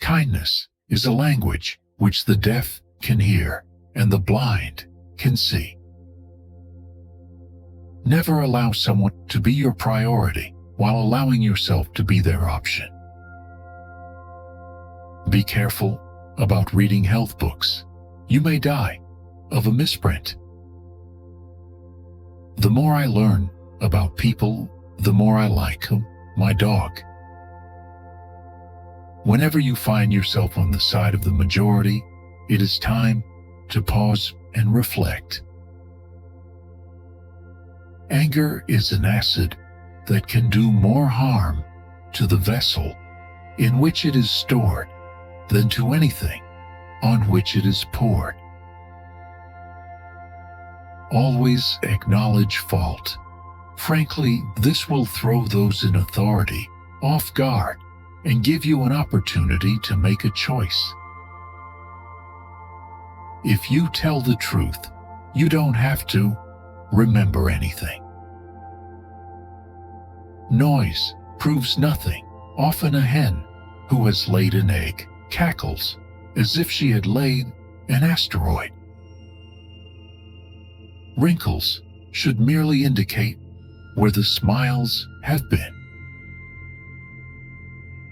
Kindness is a language which the deaf can hear and the blind can see. Never allow someone to be your priority while allowing yourself to be their option. Be careful about reading health books. You may die of a misprint. The more I learn about people, the more I like my dog. Whenever you find yourself on the side of the majority, it is time to pause and reflect. Anger is an acid that can do more harm to the vessel in which it is stored than to anything on which it is poured. Always acknowledge fault. Frankly, this will throw those in authority off guard and give you an opportunity to make a choice. If you tell the truth, you don't have to remember anything. Noise proves nothing. Often a hen who has laid an egg cackles as if she had laid an asteroid. Wrinkles should merely indicate where the smiles have been.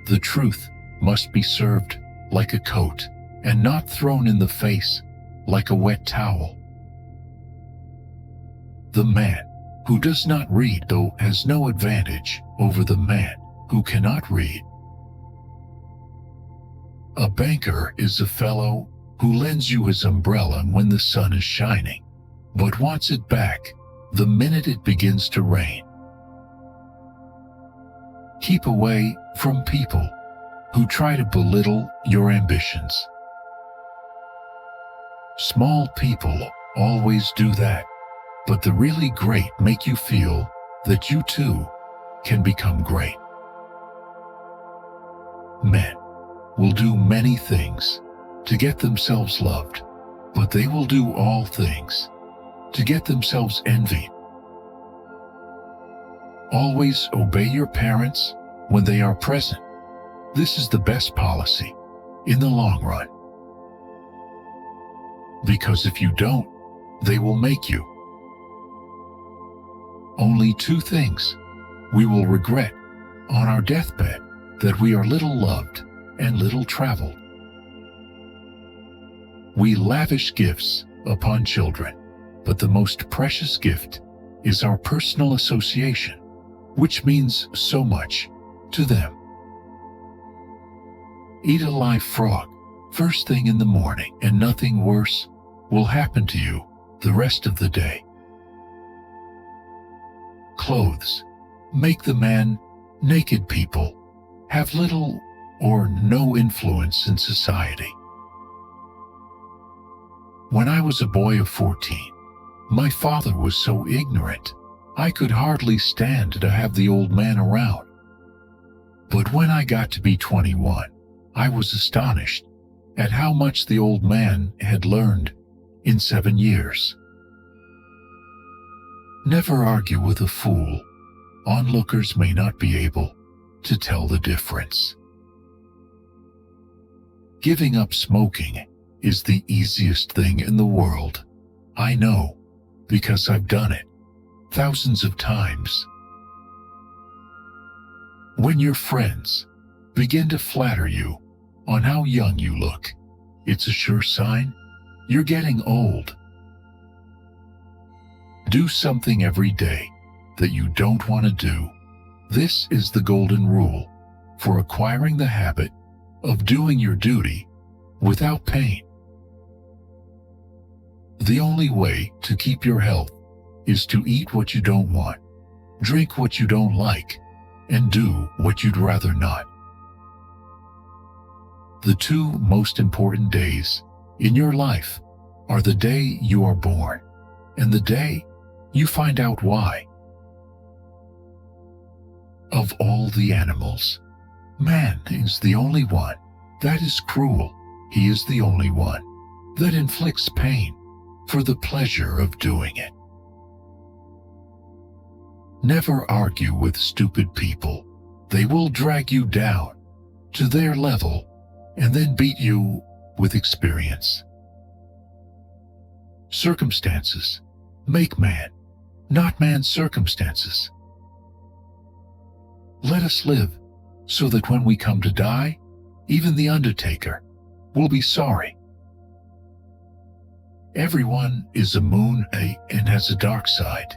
The truth must be served like a coat and not thrown in the face like a wet towel. The man who does not read, though, has no advantage over the man who cannot read. A banker is a fellow who lends you his umbrella when the sun is shining, but wants it back the minute it begins to rain. Keep away from people who try to belittle your ambitions. Small people always do that, but the really great make you feel that you too can become great. Men will do many things to get themselves loved, but they will do all things to get themselves envied. Always obey your parents when they are present. This is the best policy in the long run. Because if you don't, they will make you. Only two things we will regret on our deathbed: that we are little loved and little traveled. We lavish gifts upon children, but the most precious gift is our personal association, which means so much to them. Eat a live frog first thing in the morning, and nothing worse will happen to you the rest of the day. Clothes make the man. Naked people have little or no influence in society. When I was a boy of 14, my father was so ignorant I could hardly stand to have the old man around. But when I got to be 21, I was astonished at how much the old man had learned in 7 years. Never argue with a fool. Onlookers may not be able to tell the difference. Giving up smoking is the easiest thing in the world. I know, because I've done it thousands of times. When your friends begin to flatter you on how young you look, it's a sure sign you're getting old. Do something every day that you don't want to do. This is the golden rule for acquiring the habit of doing your duty without pain. The only way to keep your health is to eat what you don't want, drink what you don't like, and do what you'd rather not. The two most important days in your life are the day you are born and the day you find out why. Of all the animals, man is the only one that is cruel. He is the only one that inflicts pain for the pleasure of doing it. Never argue with stupid people. They will drag you down to their level and then beat you with experience. Circumstances make man, not man's circumstances. Let us live so that when we come to die, even the undertaker will be sorry. Everyone is a moon and has a dark side,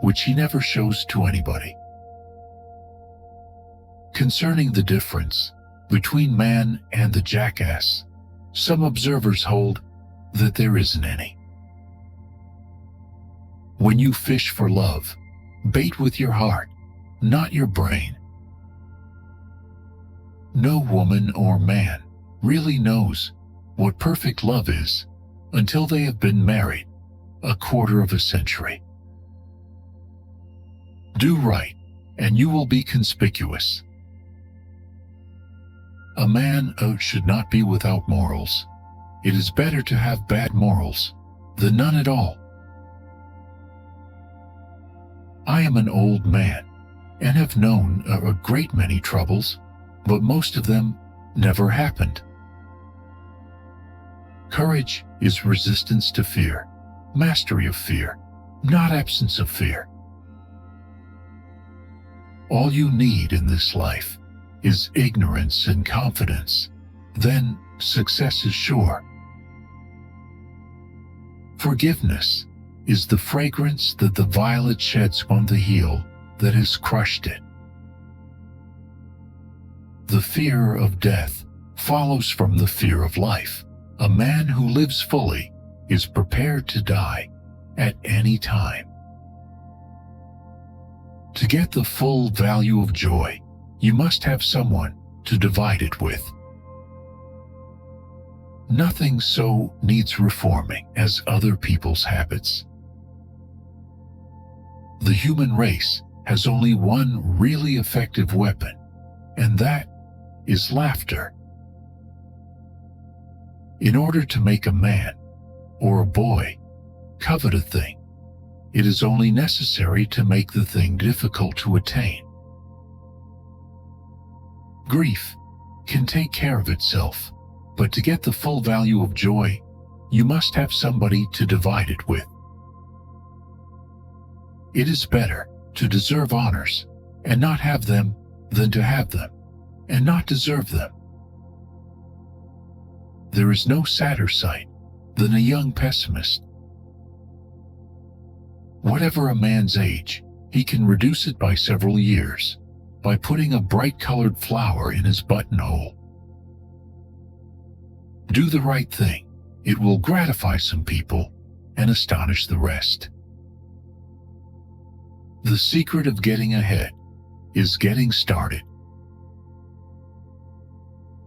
which he never shows to anybody. Concerning the difference between man and the jackass, some observers hold that there isn't any. When you fish for love, bait with your heart, not your brain. No woman or man really knows what perfect love is until they have been married a quarter of a century. Do right, and you will be conspicuous. A man should not be without morals. It is better to have bad morals than none at all. I am an old man and have known a great many troubles, but most of them never happened. Courage is resistance to fear, mastery of fear, not absence of fear. All you need in this life is ignorance and confidence. Then success is sure. Forgiveness is the fragrance that the violet sheds on the heel that has crushed it. The fear of death follows from the fear of life. A man who lives fully is prepared to die at any time. To get the full value of joy, you must have someone to divide it with. Nothing so needs reforming as other people's habits. The human race has only one really effective weapon, and that is laughter. In order to make a man or a boy covet a thing, it is only necessary to make the thing difficult to attain. Grief can take care of itself, but to get the full value of joy, you must have somebody to divide it with. It is better to deserve honors and not have them than to have them and not deserve them. There is no sadder sight than a young pessimist. Whatever a man's age, he can reduce it by several years by putting a bright-colored flower in his buttonhole. Do the right thing. It will gratify some people and astonish the rest. The secret of getting ahead is getting started.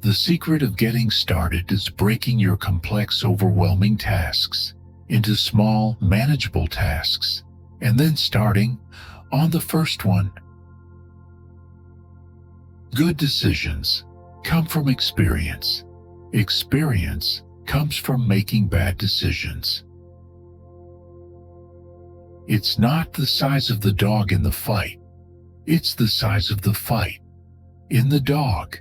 The secret of getting started is breaking your complex, overwhelming tasks into small, manageable tasks, and then starting on the first one. Good decisions come from experience. Experience comes from making bad decisions. It's not the size of the dog in the fight. It's the size of the fight in the dog.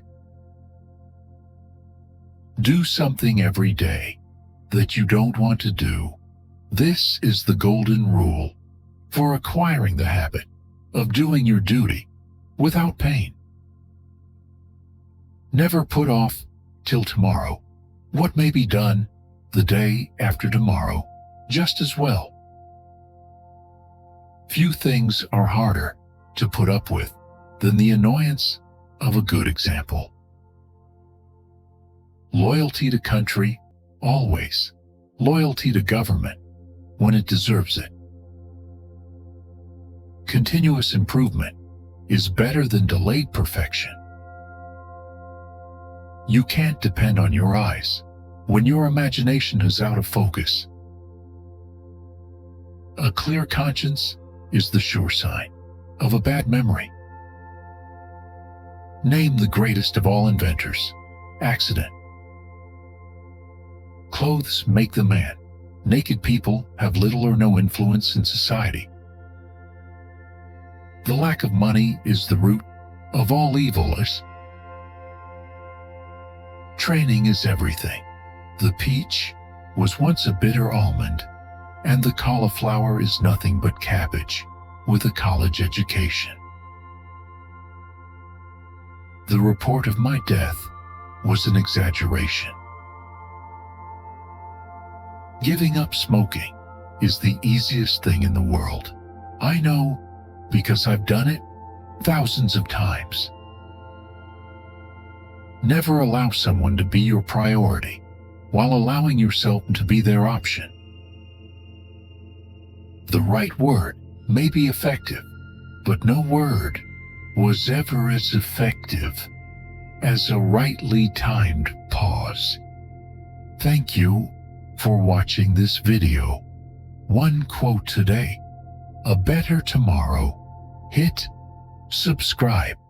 Do something every day that you don't want to do. This is the golden rule for acquiring the habit of doing your duty without pain. Never put off till tomorrow what may be done the day after tomorrow just as well. Few things are harder to put up with than the annoyance of a good example. Loyalty to country, always. Loyalty to government, when it deserves it. Continuous improvement is better than delayed perfection. You can't depend on your eyes when your imagination is out of focus. A clear conscience is the sure sign of a bad memory. Name the greatest of all inventors. Accident. Clothes make the man. Naked people have little or no influence in society. The lack of money is the root of all evil. Training is everything. The peach was once a bitter almond, and the cauliflower is nothing but cabbage with a college education. The report of my death was an exaggeration. Giving up smoking is the easiest thing in the world. I know because I've done it thousands of times. Never allow someone to be your priority while allowing yourself to be their option. The right word may be effective, but no word was ever as effective as a rightly timed pause. Thank you for watching this video. One quote today: a better tomorrow. Hit subscribe.